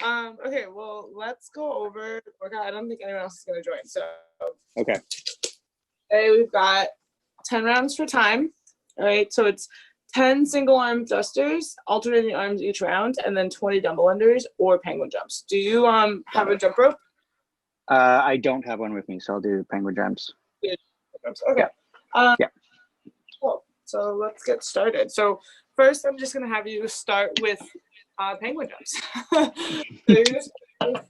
Okay, well, let's go over the workout. I don't think anyone else is going to join. So, okay. Today we've got 10 rounds for time. All right, so it's 10 single arm thrusters, alternating arms each round, and then 20 dumbbell unders or penguin jumps. Do you have a jump rope? I don't have one with me, so I'll do penguin jumps. Okay. Yeah. Cool. So let's get started. So first, I'm just going to have you start with penguin jumps. So you're just all right,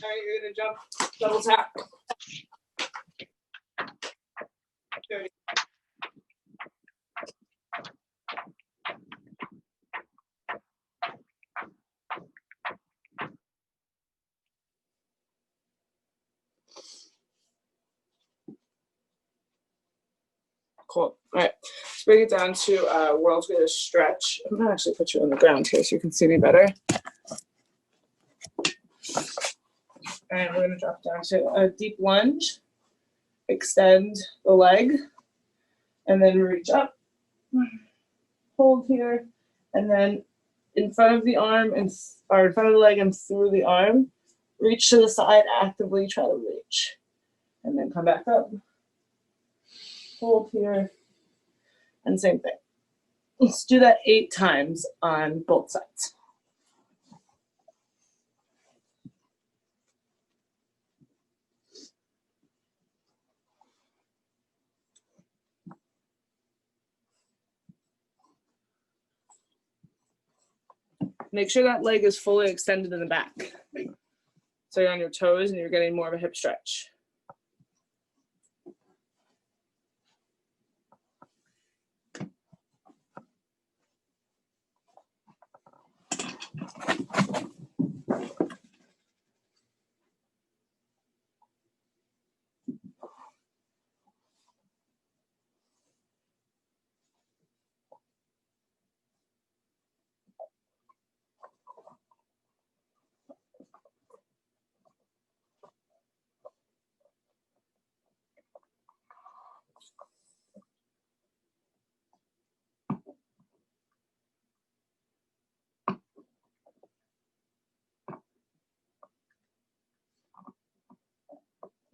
you're going to jump, double tap. 30. Cool. All right. Let's bring it down to world's greatest stretch. I'm going to actually put you on the ground here so you can see me better. And we're going to drop down to a deep lunge. Extend the leg. And then reach up. Hold here. And then in front of the arm, or in front of the leg and through the arm. Reach to the side, actively try to reach. And then come back up. Hold here. And same thing. Let's do that 8 times on both sides. Make sure that leg is fully extended in the back. So you're on your toes and you're getting more of a hip stretch.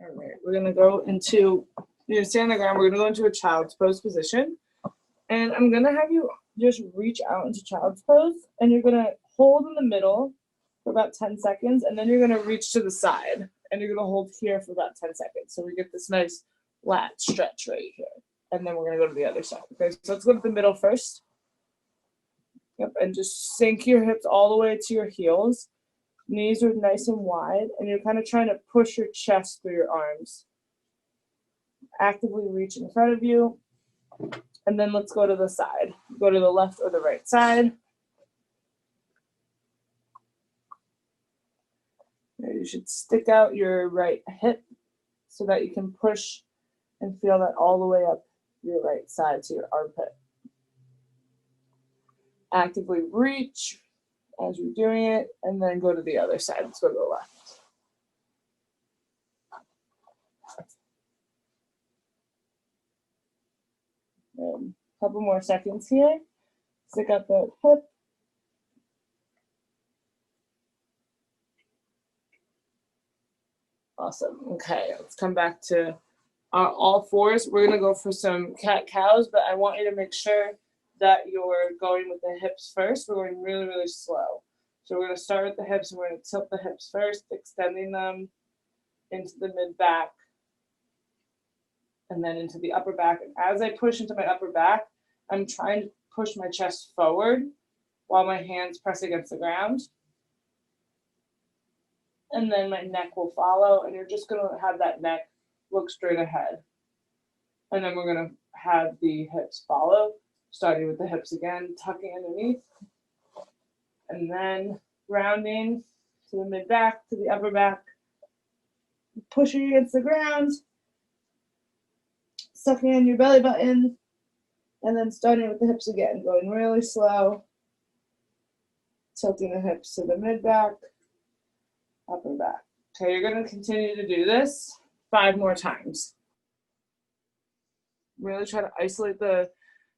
All right, we're gonna go into, you stand on the ground, we're gonna go into a child's pose position. And I'm gonna have you just reach out into child's pose and you're gonna hold in the middle for about 10 seconds and then you're gonna reach to the side and you're gonna hold here for about 10 seconds. So we get this nice lat stretch right here. And then we're gonna go to the other side. Okay, so let's go to the middle first. Yep, and just sink your hips all the way to your heels. Knees are nice and wide, and you're kind of trying to push your chest through your arms. Actively reach in front of you. And then let's go to the side. Go to the left or the right side. You should stick out your right hip so that you can push and feel that all the way up your right side to your armpit. Actively reach as you're doing it, and then go to the other side. Let's go to the left. And a couple more seconds here. Stick out the hip. Awesome. Okay, let's come back to all fours. We're going to go for some cat-cows, but I want you to make sure that you're going with the hips first. We're going really, really slow. So we're going to start with the hips, and we're going to tilt the hips first, extending them into the mid-back, and then into the upper back. And as I push into my upper back, I'm trying to push my chest forward while my hands press against the ground. And then my neck will follow, and you're just going to have that neck look straight ahead. And then we're going to have the hips follow, starting with the hips again, tucking underneath. And then rounding to the mid-back, to the upper back, pushing against the ground, sucking in your belly button, and then starting with the hips again, going really slow, tilting the hips to the mid-back, upper back. Okay, you're going to continue to do this 5 more times. Really try to isolate the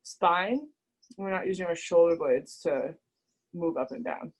spine. We're not using our shoulder blades to move up and down.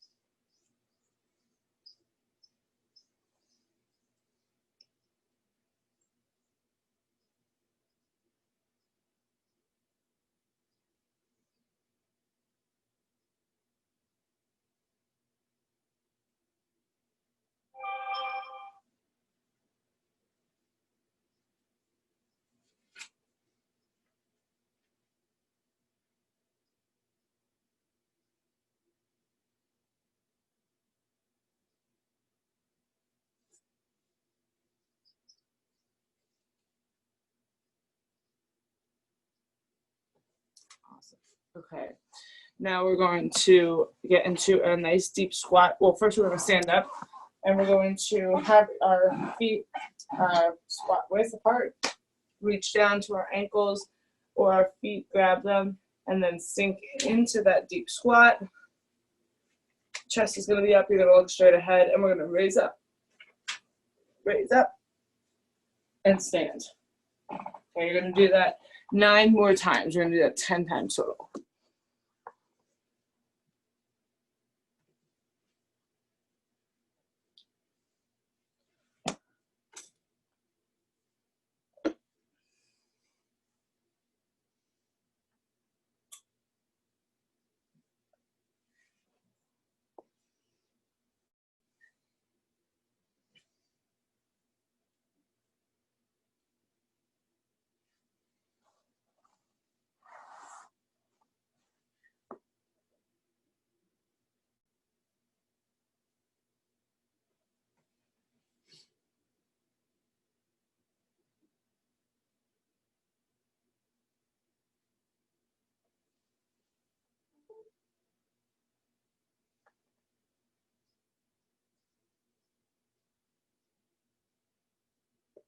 Okay. Now we're going to get into a nice deep squat. Well, first we're going to stand up, and we're going to have our feet squat waist apart, reach down to our ankles or our feet, grab them, and then sink into that deep squat. Chest is going to be up. You're going to look straight ahead, and we're going to raise up, and stand. Okay, you're going to do that 9 more times. You're going to do that 10 times total.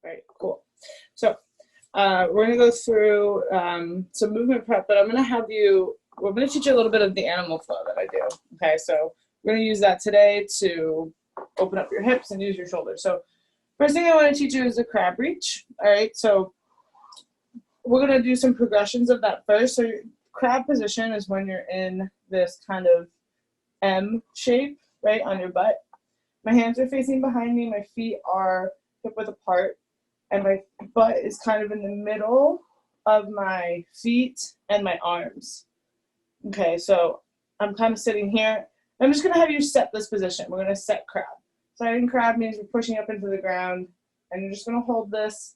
Right, cool. So we're going to go through some movement prep, but I'm going to teach you a little bit of the animal flow that I do. Okay, so we're going to use that today to open up your hips and use your shoulders. So first thing I want to teach you is the crab reach. All right, so we're going to do some progressions of that first. So your crab position is when you're in this kind of M shape, right, on your butt. My hands are facing behind me. My feet are hip width apart. And my butt is kind of in the middle of my feet and my arms. Okay, so I'm kind of sitting here. I'm just going to have you set this position. We're going to set crab. Setting crab means we're pushing up into the ground, and you're just going to hold this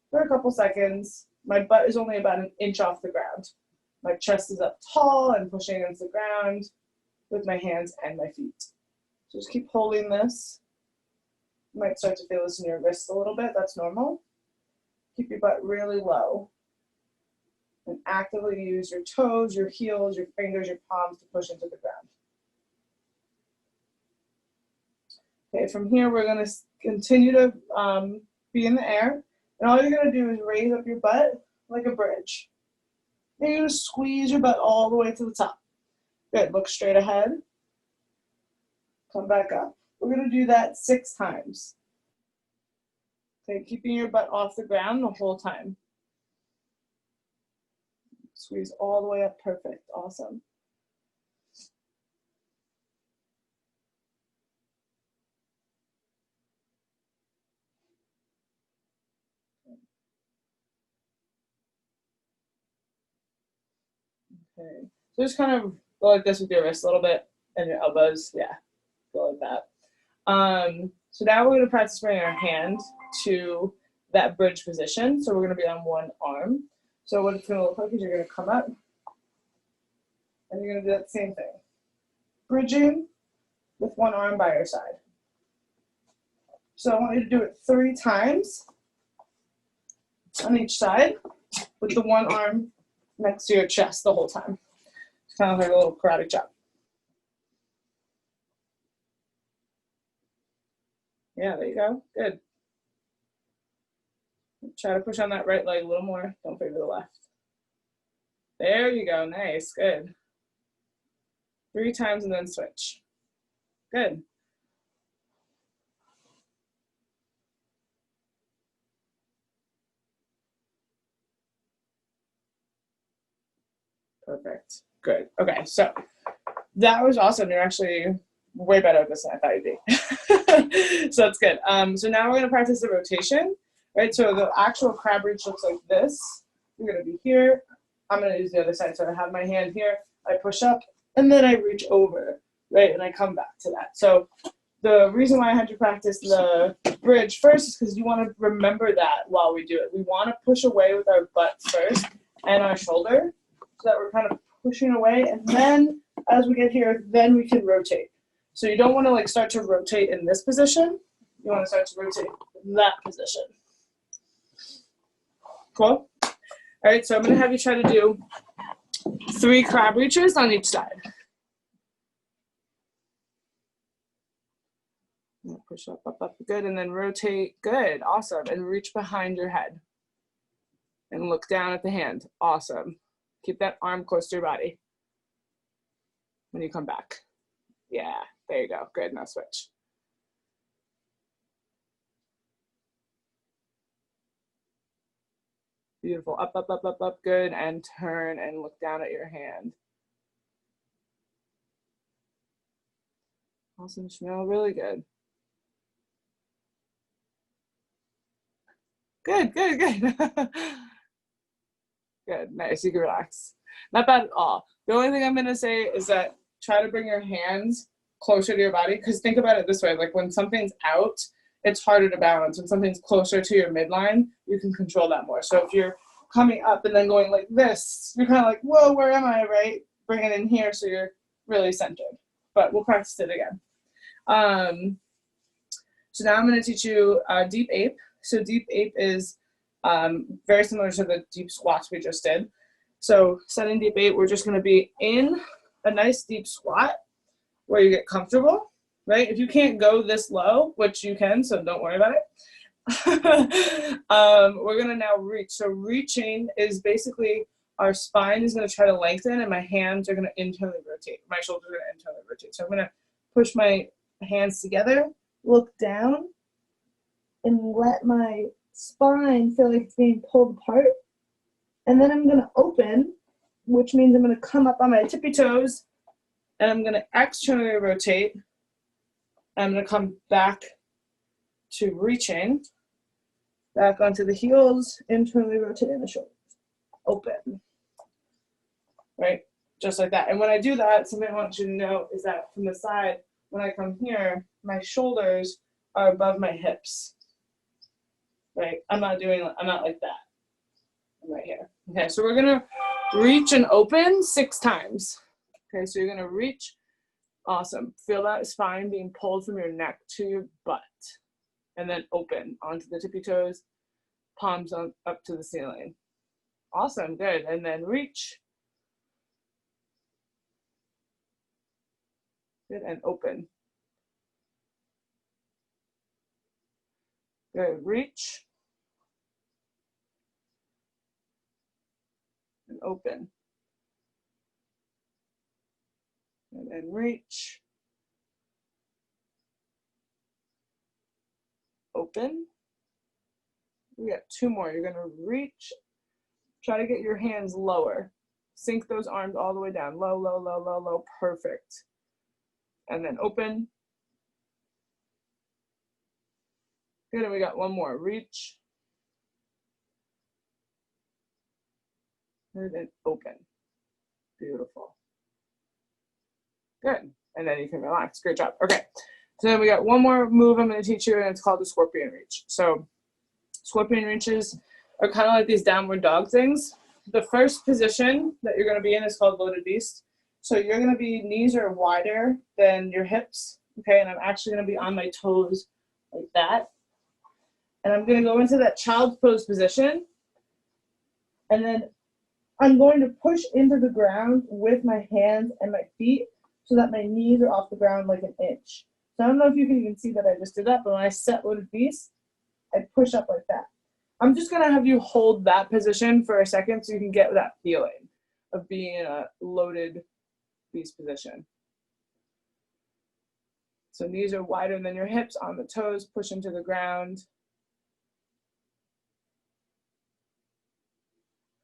for a couple seconds. My butt is only about 1 inch off the ground. My chest is up tall and pushing against the ground with my hands and my feet. So just keep holding this. You might start to feel this in your wrist a little bit. That's normal. Keep your butt really low. And actively use your toes, your heels, your fingers, your palms to push into the ground. Okay, from here we're going to continue to be in the air. And all you're going to do is raise up your butt like a bridge. Then you're going to squeeze your butt all the way to the top. Good. Look straight ahead. Come back up. We're going to do that 6 times. Okay, keeping your butt off the ground the whole time. Squeeze all the way up. Perfect. Awesome. Okay. So just kind of go like this with your wrists a little bit and your elbows. Yeah, go like that. So now we're going to practice bringing our hand to that bridge position. So we're going to be on one arm. So what it's going to look like is you're going to come up and you're going to do that same thing. Bridging with one arm by your side. So I want you to do it 3 times on each side with the one arm next to your chest the whole time. It's kind of like a little karate chop. Yeah, there you go. Good. Try to push on that right leg a little more. Don't favor the left. There you go. Nice. Good. 3 times and then switch. Good. Perfect. Good. Okay, so that was awesome. You're actually way better at this than I thought you'd be. So that's good. So now we're going to practice the rotation, right? So the actual crab reach looks like this. You're going to be here. I'm going to use the other side. So I have my hand here. I push up, and then I reach over, right? And I come back to that. So the reason why I had you practice the bridge first is because you want to remember that while we do it. We want to push away with our butt first and our shoulder so that we're kind of pushing away. And then as we get here, then we can rotate. So you don't want to like start to rotate in this position. You want to start to rotate in that position. Cool? All right, so I'm going to have you try to do 3 crab reaches on each side. Push up, up, up, good, and then rotate, good, awesome, and reach behind your head. And look down at the hand, awesome. Keep that arm close to your body when you come back. Yeah, there you go, good, now switch. Beautiful, up, up, up, up, up, good, and turn and look down at your hand. Awesome, Shmuel, really good. Good, good, good. Good, nice, you can relax. Not bad at all. The only thing I'm gonna say is that try to bring your hands closer to your body, because think about it this way, like when something's out, it's harder to balance. When something's closer to your midline, you can control that more. So if you're coming up and then going like this, you're kind of like, whoa, where am I, right? Bring it in here so you're really centered. But we'll practice it again. So now I'm gonna teach you deep ape. So deep ape is very similar to the deep squats we just did. So setting deep ape, we're just gonna be in a nice deep squat where you get comfortable, right? If you can't go this low, which you can, so don't worry about it. We're gonna now reach. So reaching is basically our spine is gonna try to lengthen and my hands are gonna internally rotate. My shoulders are gonna internally rotate. So I'm gonna push my hands together, look down, and let my spine feel like it's being pulled apart. And then I'm gonna open, which means I'm gonna come up on my tippy toes and I'm gonna externally rotate. I'm gonna come back to reaching, back onto the heels, internally rotating the shoulders, open, right? Just like that. And when I do that, something I want you to know is that from the side, when I come here, my shoulders are above my hips, right? I'm not like that. I'm right here. Okay, so we're gonna reach and open 6 times. Okay, so you're gonna reach, awesome. Feel that spine being pulled from your neck to your butt. And then open onto the tippy toes, palms on, up to the ceiling. Awesome, good. And then reach. Good, and open. Good, reach. And open. And then reach. Open. We got 2 more. You're gonna reach. Try to get your hands lower. Sink those arms all the way down. Low, low, low, low, low. Perfect. And then open. Good, and we got 1 more. Reach. And then open. Beautiful. Good. And then you can relax. Great job. Okay. So then we got 1 more move I'm going to teach you, and it's called the scorpion reach. So scorpion reaches are kind of like these downward dog things. The first position that you're going to be in is called loaded beast. So you're going to be, knees are wider than your hips, okay? And I'm actually going to be on my toes like that. And I'm going to go into that child's pose position. And then I'm going to push into the ground with my hands and my feet so that my knees are off the ground like an inch. So I don't know if you can even see that I just did that, but when I set loaded beast, I push up like that. I'm just going to have you hold that position for a second so you can get that feeling of being in a loaded beast position. So knees are wider than your hips, on the toes, push into the ground.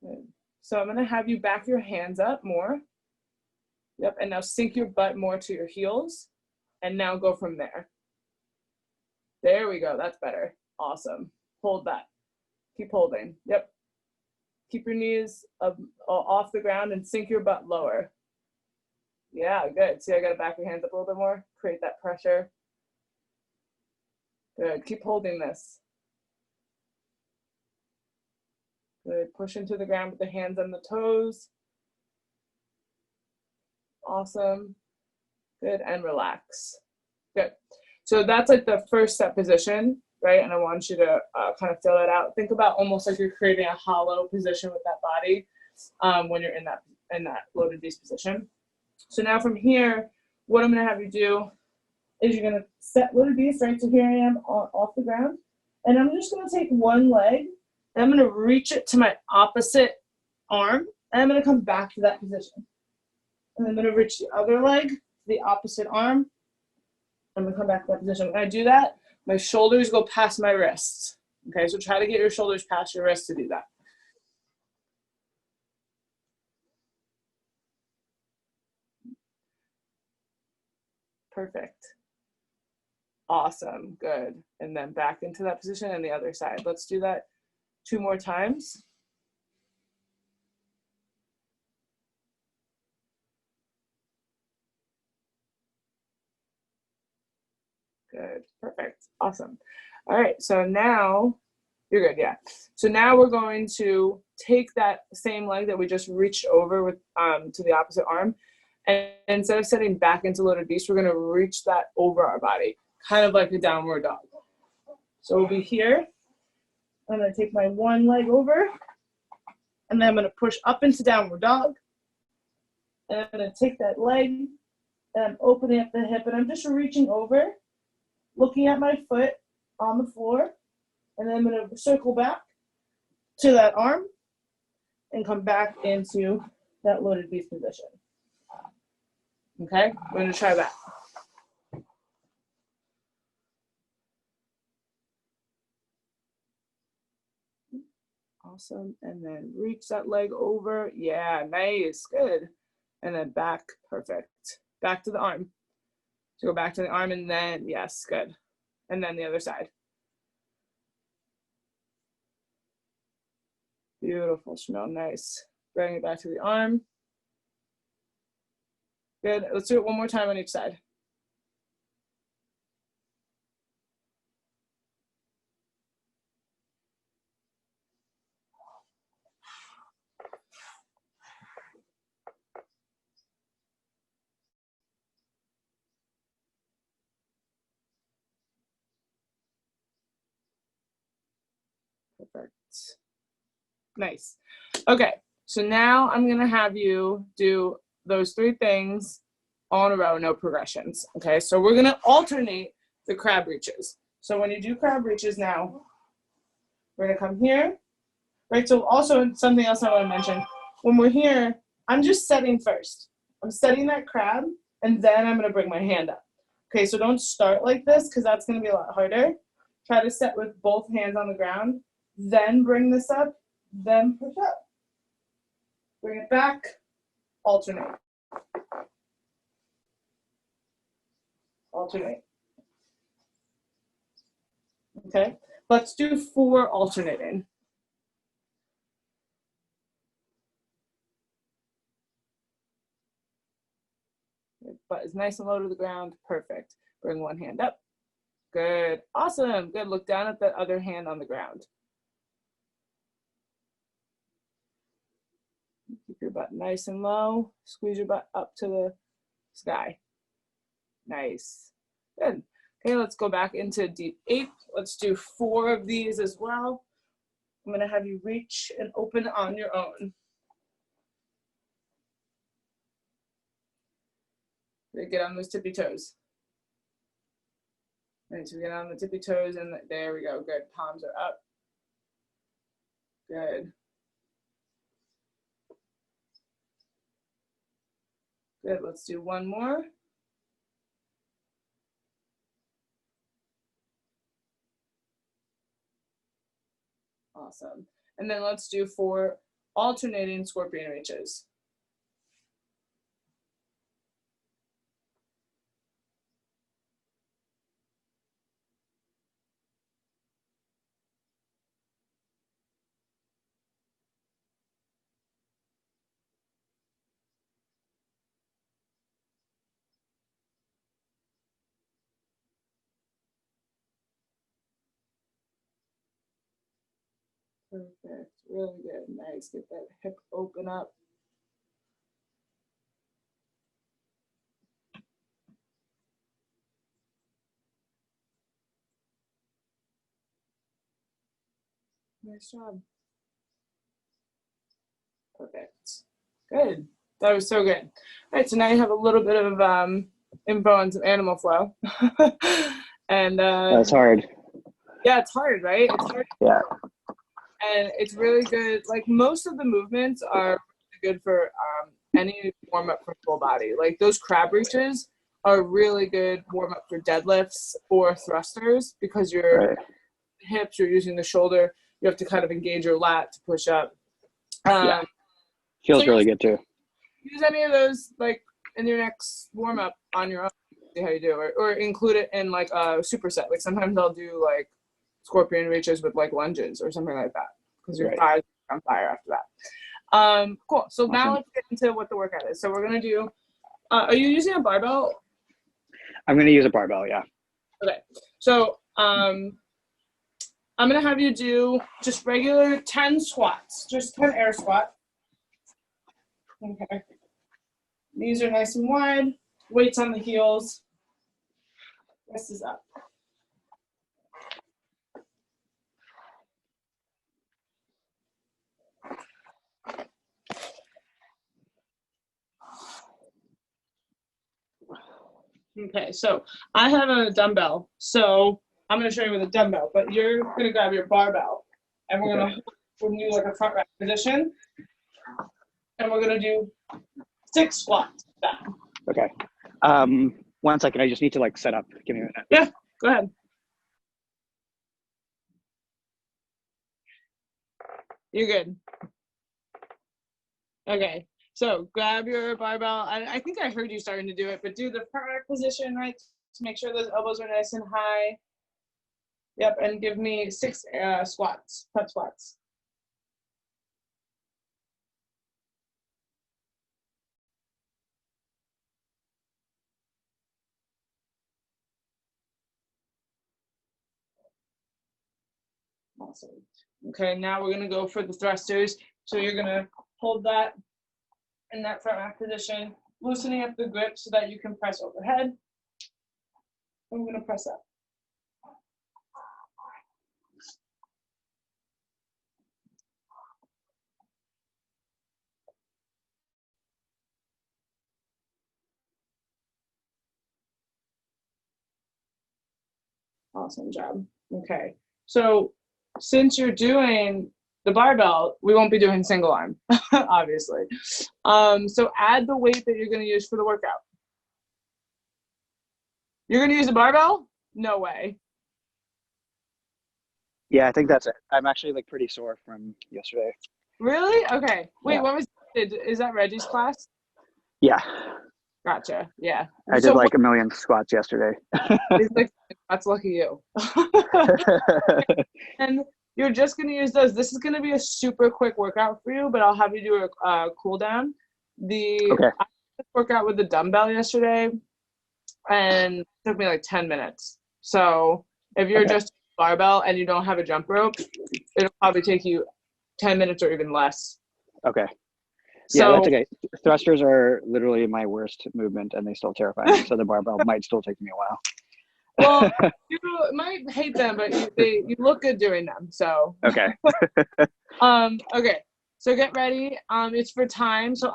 Good. So I'm going to have you back your hands up more. Yep, and now sink your butt more to your heels. And now go from there. There we go, that's better. Awesome. Hold that. Keep holding. Yep. Keep your knees off the ground and sink your butt lower. Yeah, good. See, I got to back your hands up a little bit more. Create that pressure. Good. Keep holding this. Good. Push into the ground with the hands on the toes. Awesome. Good. And relax. Good. So that's like the first set position, right? And I want you to kind of fill that out. Think about almost like you're creating a hollow position with that body when you're in that in that loaded beast position. So now from here, what I'm gonna have you do is you're gonna set loaded beast, right? So here I am off the ground. And I'm just gonna take one leg and I'm gonna reach it to my opposite arm and I'm gonna come back to that position. And I'm gonna reach the other leg to the opposite arm. I'm gonna come back to that position. When I do that, my shoulders go past my wrists. Okay, so try to get your shoulders past your wrists to do that. Perfect. Awesome, good. And then back into that position and the other side. Let's do that 2 more times. Good, perfect, awesome. All right, so now, you're good, yeah. So now we're going to take that same leg that we just reached over with to the opposite arm, and instead of setting back into loaded beast, we're gonna reach that over our body, kind of like a downward dog. So we'll be here. I'm gonna take my one leg over, and then I'm gonna push up into downward dog. And I'm gonna take that leg, and I'm opening up the hip, and I'm just reaching over, looking at my foot on the floor, and then I'm gonna circle back to that arm and come back into that loaded beast position. Okay, we're gonna try that. Awesome, and then reach that leg over. Yeah, nice, good. And then back, perfect. Back to the arm. So go back to the arm and then, yes, good. And then the other side. Beautiful, Chanel, nice. Bring it back to the arm. Good, let's do it one more time on each side. Perfect. Nice. Okay, so now I'm gonna have you do those 3 things all in a row, no progressions. Okay, so we're gonna alternate the crab reaches. So when you do crab reaches now, we're gonna come here, right? So also something else I wanna mention, when we're here, I'm just setting first. I'm setting that crab and then I'm gonna bring my hand up. Okay, so don't start like this because that's gonna be a lot harder. Try to set with both hands on the ground, then bring this up, then push up. Bring it back, alternate. Alternate. Okay, let's do 4 alternating. Butt is nice and low to the ground, perfect. Bring one hand up. Good, awesome, good. Look down at that other hand on the ground. Keep your butt nice and low. Squeeze your butt up to the sky. Nice, good. Okay, let's go back into deep 8. Let's do 4 of these as well. I'm gonna have you reach and open on your own. Get on those tippy toes. Right, so we get on the tippy toes and there we go, good. Palms are up. Good. Good, let's do 1 more. Awesome. And then let's do 4 alternating scorpion reaches. Perfect, really good, nice. Get that hip open up. Nice job. Perfect, good. That was so good. All right, so now you have a little bit of info on some animal flow. And That's hard. yeah, it's hard, right? It's hard. Yeah. And it's really good. Like most of the movements are really good for any warm up for full body. Like those crab reaches are really good warm up for deadlifts or thrusters because your Right. hips, you're using the shoulder. You have to kind of engage your lat to push up. Yeah. Feels so really good too. use any of those like in your next warm up on your own. See how you do, or include it in like a superset. Like sometimes I'll do like scorpion reaches with like lunges or something like that because your thighs are on fire after that. Cool. So Awesome. now let's get into what the workout is. So we're gonna do. Are you using a barbell? I'm going to use a barbell. Yeah. Okay. So I'm gonna have you do just regular 10 squats, just 10 air squats. Okay. Knees are nice and wide. Weights on the heels. Wrist is up. Okay, so I have a dumbbell. So I'm going to show you with a dumbbell, but you're going to grab your barbell and we're going to do like a front rack position. And we're going to do 6 squats down. Okay. 1 second. I just need to like set up. Give me a minute. Yeah, go ahead. You're good. Okay, so grab your barbell. I think I heard you starting to do it, but do the front rack position, right? To make sure those elbows are nice and high. Yep, and give me 6 squats, front squats. Awesome. Okay, now we're gonna go for the thrusters. So you're gonna hold that in that front rack position, loosening up the grip so that you can press overhead. I'm gonna press up. Awesome job. Okay, so since you're doing the barbell, we won't be doing single arm, obviously. So add the weight that you're gonna use for the workout. You're gonna use a barbell? No way. Yeah, I think that's it. I'm actually like pretty sore from yesterday. Really? Okay. Wait, Yeah. what was is that Reggie's class? Yeah. Gotcha. Yeah. I did like a million squats yesterday. He's like, that's lucky you. And you're just gonna use those. This is gonna be a super quick workout for you, but I'll have you do a cool down. Okay. I did this workout with the dumbbell yesterday, and it took me like 10 minutes. So if you're just barbell and you don't have a jump rope, it'll probably take you 10 minutes or even less. Okay. So, yeah, that's okay. Thrusters are literally my worst movement, and they still terrify me. So the barbell might still take me a while. well, you might hate them, but you look good doing them. So Okay. okay. So get ready. It's for time. So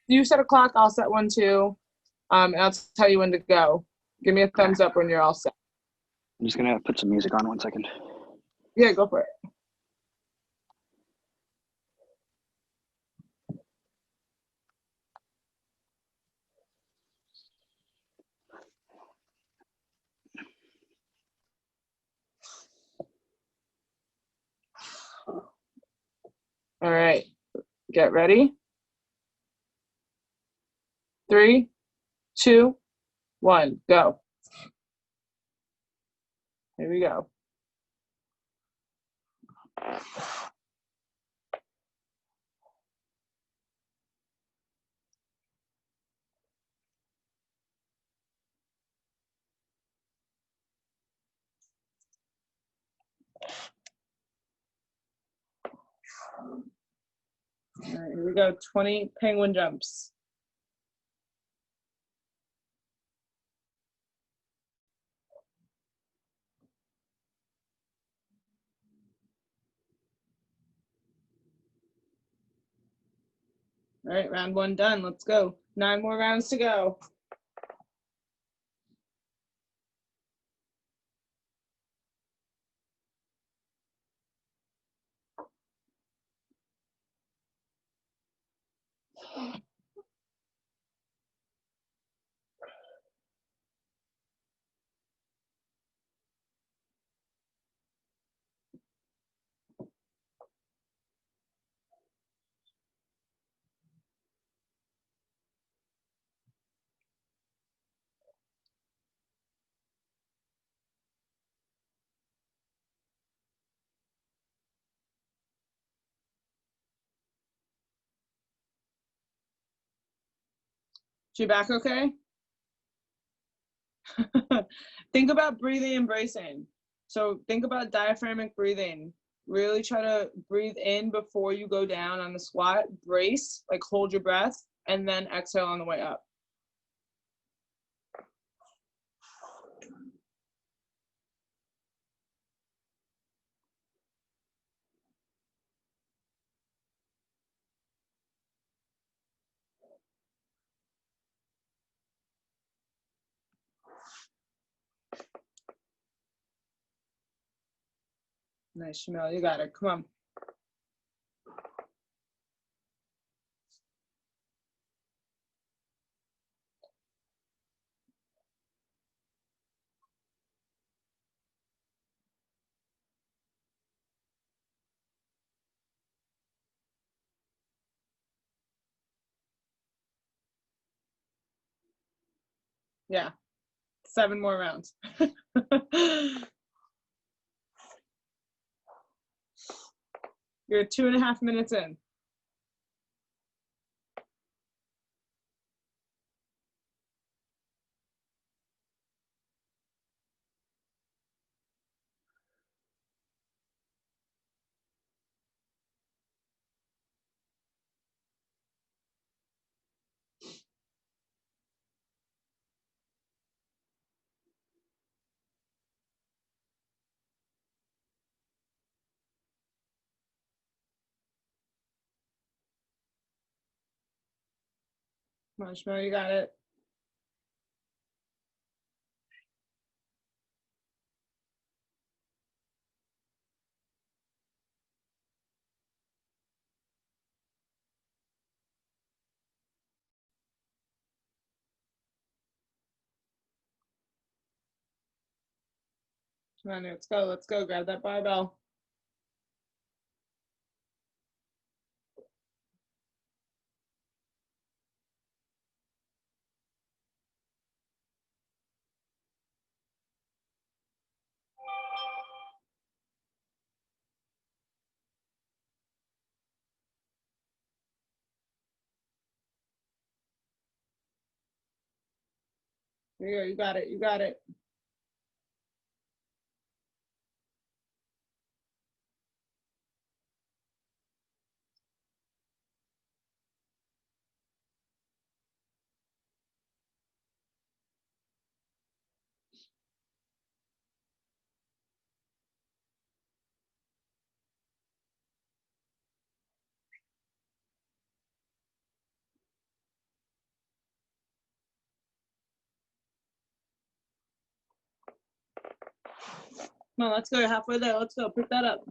you set a clock. I'll set one too. And I'll tell you when to go. Give me a thumbs up when you're all set. I'm just gonna put some music on 1 second. Yeah, go for it. All right. Get ready. 3, 2, 1, go. Here we go. All right, here we go. 20 penguin jumps. All right, round 1 done. Let's go. 9 more rounds to go. Is your back okay? Think about breathing and bracing. So think about diaphragmatic breathing. Really try to breathe in before you go down on the squat. Brace, like hold your breath, and then exhale on the way up. Nice, Shamil, you got it. Come on. Yeah, 7 more rounds. You're 2.5 minutes in. Come on, Shamil, you got it. Come on, let's go. Let's go. Grab that barbell. There you go. You got it. You got it. Come on, let's go. You're halfway there. Let's go. Pick that up.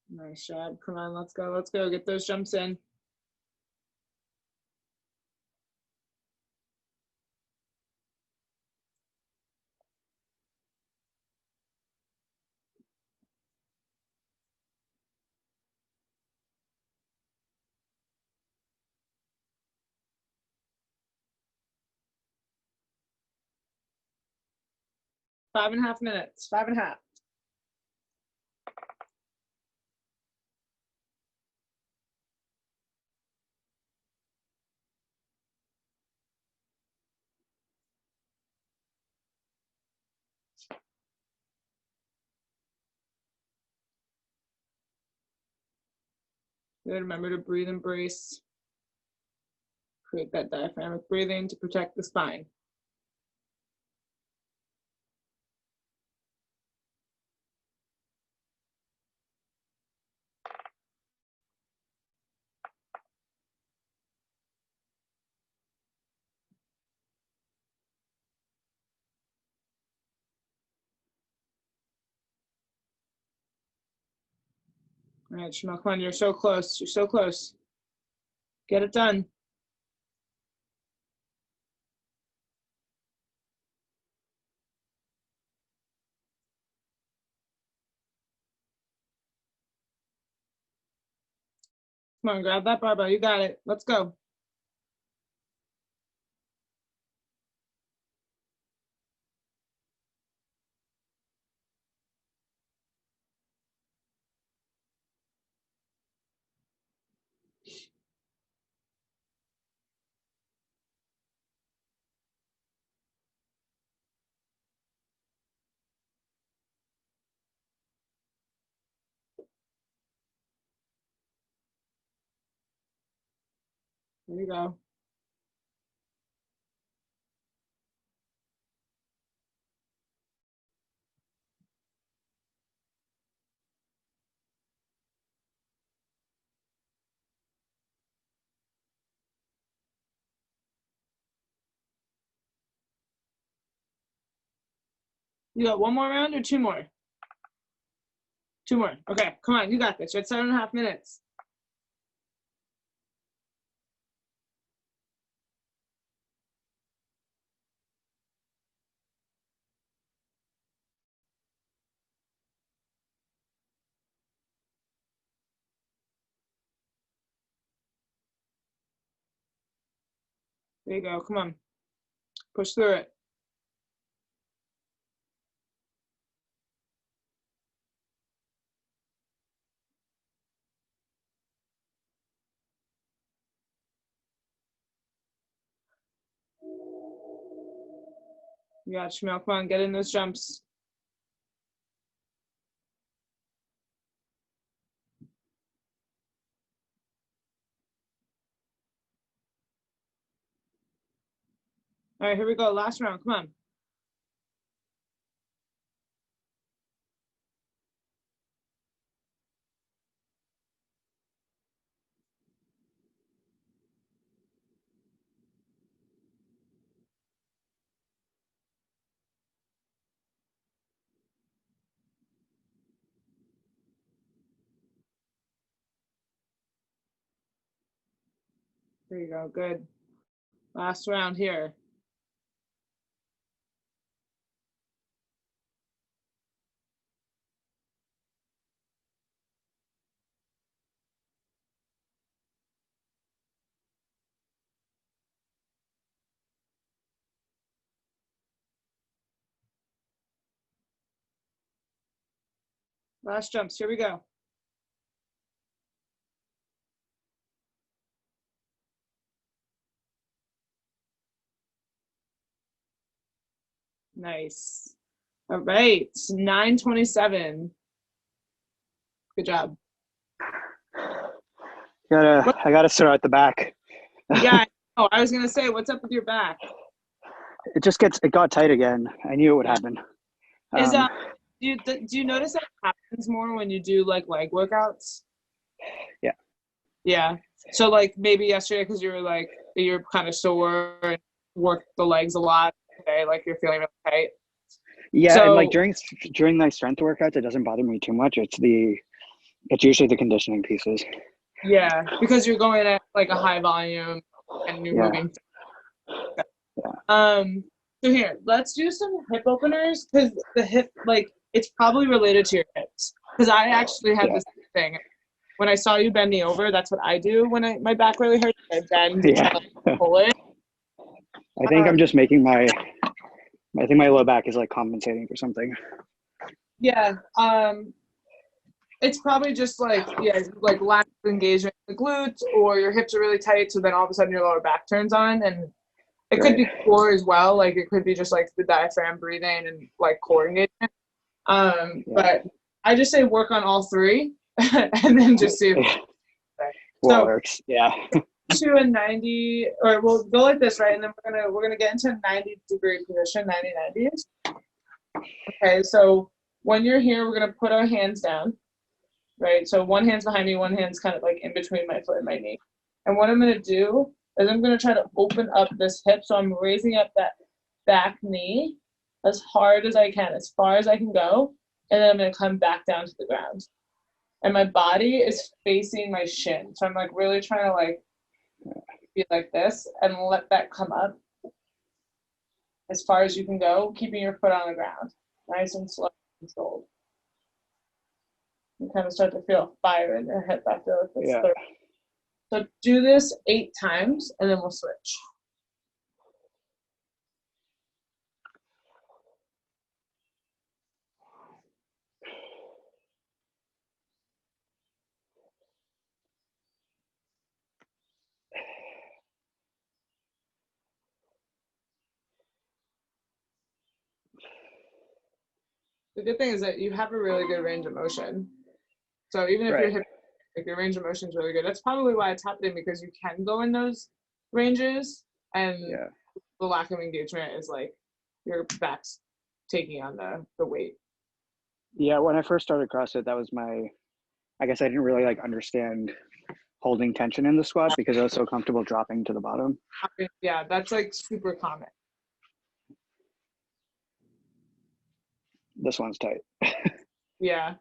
Nice job. Come on, let's go. Let's go. Get those jumps in. Five and a half minutes. 5.5. Remember to breathe and brace. Create that diaphragmatic breathing to protect the spine. All right, Shimel, come on, you're so close. You're so close. Get it done. Come on, grab that barbell. You got it. Let's go. There you go. You got one more round or two more? Two more. Okay, come on, you got this. You're at 7.5 minutes. There you go. Come on. Push through it. You got it, Shimel. Come on, get in those jumps. All right, here we go. Last round. Come on. There you go. Good. Last round here. Last jumps. Here we go. Nice. All right. 9:27. Good job. I gotta start at the back. Yeah. Oh, I was gonna say, what's up with your back? It got tight again. I knew it would happen. Is do you notice that happens more when you do like leg workouts? Yeah. Yeah. So like maybe yesterday because you're kind of sore and worked the legs a lot today, like you're feeling really tight. Yeah, So, and like during my strength workouts, it doesn't bother me too much. It's usually the conditioning pieces. yeah, because you're going at like a high volume and you're moving. Yeah. So here, let's do some hip openers because the hip, like, it's probably related to your hips. Because I actually had this thing. When I saw you bending over, that's what I do when my back really hurts. I bend to try to pull it. I think I'm just making I think my low back is like compensating for something. Yeah. It's probably just like lack of engagement in the glutes, or your hips are really tight, so then all of a sudden your lower back turns on, and it could be core as well. Like it could be just like the diaphragm breathing and like core engagement. But I just say work on all three, and then just see. So works. Yeah. to a 90, or we'll go like this, right? And then we're gonna get into a 90-degree position, 90-90s. Okay, so when you're here, we're gonna put our hands down, right? So one hand's behind me, one hand's kind of like in between my foot and my knee. And what I'm gonna do is I'm gonna try to open up this hip. So I'm raising up that back knee as hard as I can, as far as I can go. And then I'm gonna come back down to the ground. And my body is facing my shin. So I'm like really trying to like be like this and let that come up as far as you can go, keeping your foot on the ground. Nice and slow and controlled. You kind of start to feel fire in your hip after like this. Yeah. So do this 8 times and then we'll switch. The good thing is that you have a really good range of motion. So even if Right. your hip, like your range of motion is really good, that's probably why it's happening, because you can go in those ranges, and Yeah. the lack of engagement is like your back's taking on the weight. Yeah. When I first started CrossFit, that was I guess I didn't really like understand holding tension in the squat because I was so comfortable dropping to the bottom. Yeah, that's like super common. This one's tight. Yeah.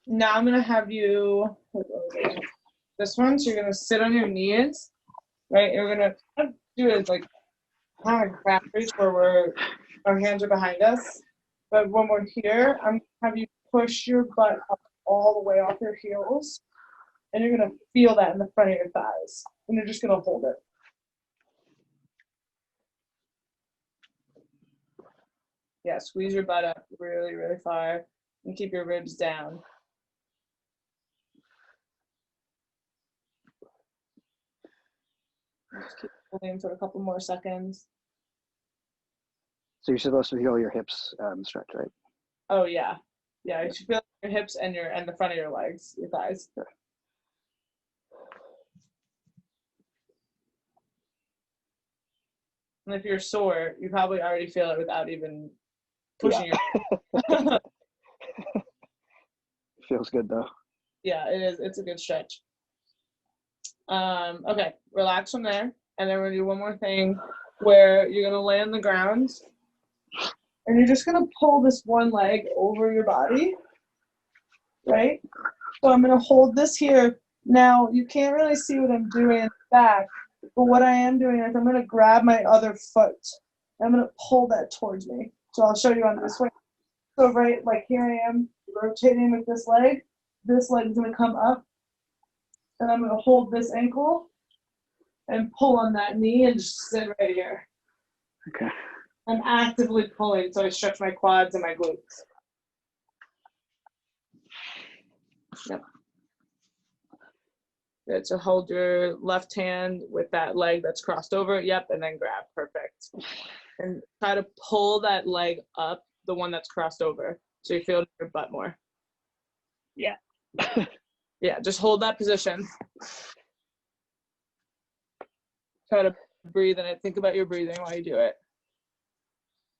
Now I'm gonna have you this one. So you're gonna sit on your knees, right? You're gonna kind of do it like kind of crab race where our hands are behind us. But when we're here, I'm gonna have you push your butt up all the way off your heels, and you're gonna feel that in the front of your thighs, and you're just gonna hold it. Yeah, squeeze your butt up really, really far, and keep your ribs down. Just keep holding for a couple more seconds. So you're supposed to feel your hips stretch, right? Oh yeah, yeah. You should feel your hips and the front of your legs, your thighs. Yeah. And if you're sore, you probably already feel it without even pushing your. Feels good though. Yeah, it is. It's a good stretch. Okay, relax from there, and then we're gonna do one more thing where you're gonna lay on the ground, and you're just gonna pull this one leg over your body, right? So I'm gonna hold this here. Now you can't really see what I'm doing in the back, but what I am doing is I'm gonna grab my other foot. I'm gonna pull that towards me. So I'll show you on this way. So right, like here I am rotating with this leg. This leg is gonna come up, and I'm gonna hold this ankle and pull on that knee and just sit right here. Okay. I'm actively pulling, so I stretch my quads and my glutes. Yep. Good. So hold your left hand with that leg that's crossed over. Yep, and then grab. Perfect. And try to pull that leg up, the one that's crossed over, so you feel your butt more. Yeah. Yeah, just hold that position. Try to breathe in it. Think about your breathing while you do it.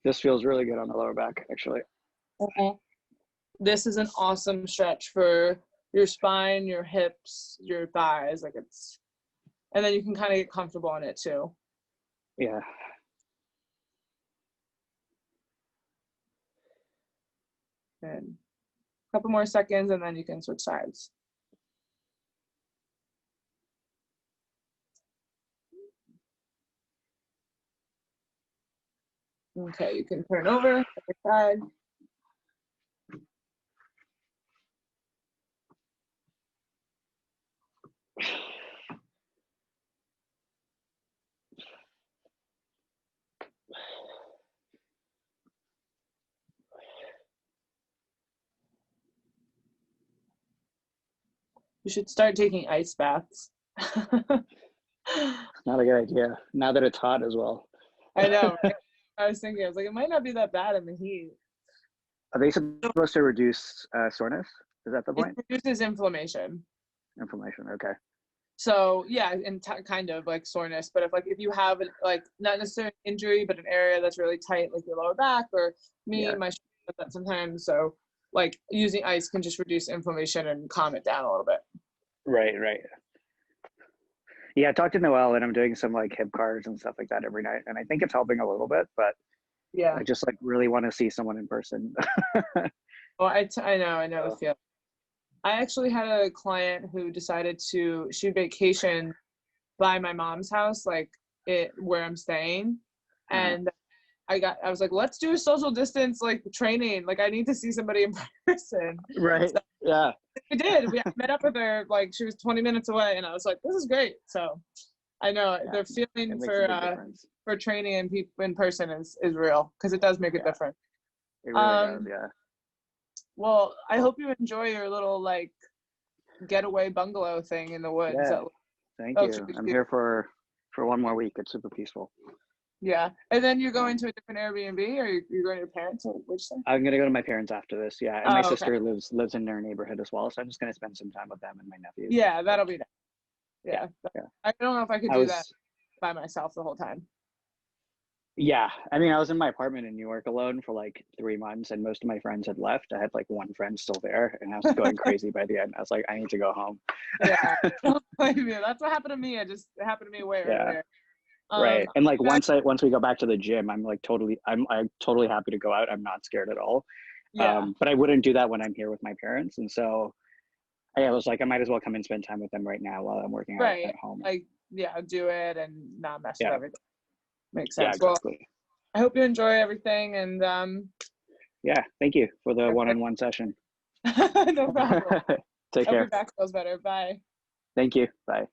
This feels really good on the lower back, actually. Okay. This is an awesome stretch for your spine, your hips, your thighs. Like it's, and then you can kind of get comfortable in it too. Yeah. And a couple more seconds, and then you can switch sides. Okay, you can turn over, other side. You should start taking ice baths. Not a good idea. Now that it's hot as well. I know, right? I was thinking, I was like, it might not be that bad in the heat. Are they supposed to reduce soreness? Is that the It point? reduces inflammation. Inflammation. Okay. So yeah, and kind of like soreness. But if you have like not necessarily an injury, but an area that's really tight, like your lower back, or Yeah. my shoulder does that sometimes. So like using ice can just reduce inflammation and calm it down a little bit. Right. Yeah, I talked to Noelle, and I'm doing some like hip cards and stuff like that every night, and I think it's helping a little bit. But Yeah. I just like really want to see someone in person. Well, I know the feeling. I actually had a client who decided she vacation by my mom's house, like where I'm staying, and I was like, let's do a social distance like training. Like I need to see somebody in person. Right. So Yeah. we did. We met up with her. Like she was 20 minutes away, and I was like, this is great. So I know the feeling for training and people in person is real because it does make a difference. It really does. Yeah. Well, I hope you enjoy your little like getaway bungalow thing in the woods. Yeah. Thank you. I'm here for 1 more week. It's super peaceful. Yeah. And then you're going to a different Airbnb, or you're going to your parents, or which thing? I'm gonna go to my parents after this. Yeah, and my sister lives in their neighborhood as well, so I'm just gonna spend some time with them and my nephews. Yeah, that'll be nice. Yeah. I don't know if I could do that by myself the whole time. Yeah, I mean, I was in my apartment in New York alone for like 3 months, and most of my friends had left. I had like one friend still there, and I was going crazy by the end. I was like, I need to go home. Yeah, don't blame me. That's what happened to me. It happened to me way earlier. Right, and like once we go back to the gym, I'm totally happy to go out. I'm not scared at all. Yeah. But I wouldn't do that when I'm here with my parents, and so I was like, I might as well come and spend time with them right now while I'm working out at home. Like, do it and not mess with everything. Makes sense. Yeah, exactly. Well, I hope you enjoy everything, and yeah, thank you for the one-on-one session. No problem. Take care. Hope your back feels better. Bye. Thank you. Bye.